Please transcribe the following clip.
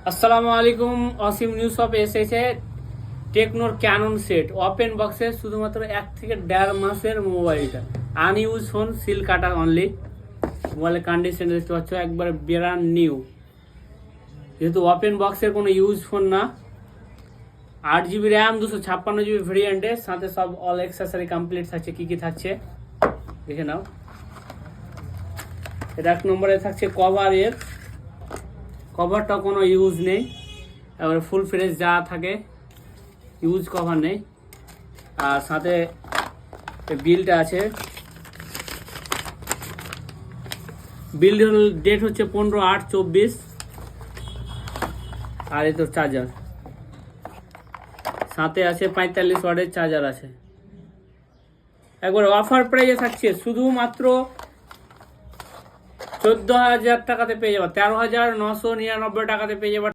আসসালামু আলাইকুম। অসীম news shop এসেছে টেকনোর ক্যানন সেট ওপেন বক্সে, শুধুমাত্র 1 থেকে 1.5 মাসের মোবাইলটা আনইউজ ফোন, সিল কাটা অনলি। মোবাইলের কন্ডিশন দেখতে পাচ্ছ একবার ব্র্যান্ড নিউ, যেহেতু ওপেন বক্সের কোনো ইউজ ফোন না। 8 GB র্যাম, 256 GB ভেরিয়েন্টের সাথে সব অল অ্যাক্সেসরি কমপ্লিট থাকছে। কি কি থাকছে দেখে নাও। এটা 1 নম্বরে থাকছে কভারের, কভারটা কোনো ইউজ নেই, এবারে ফুল ফ্রেশ যা থাকে, ইউজ কভার নেই। আর সাথে বিলটা আছে, বিল ডেট হচ্ছে 15/8/24। আর এই তো চার্জার সাথে আছে, 45 ওয়াটের চার্জার আছে। একবার অফার প্রাইসে থাকছে শুধুমাত্র 14,000 টাকাতে পেয়ে যাবে, 13,999 টাকাতে পেয়ে যাবে।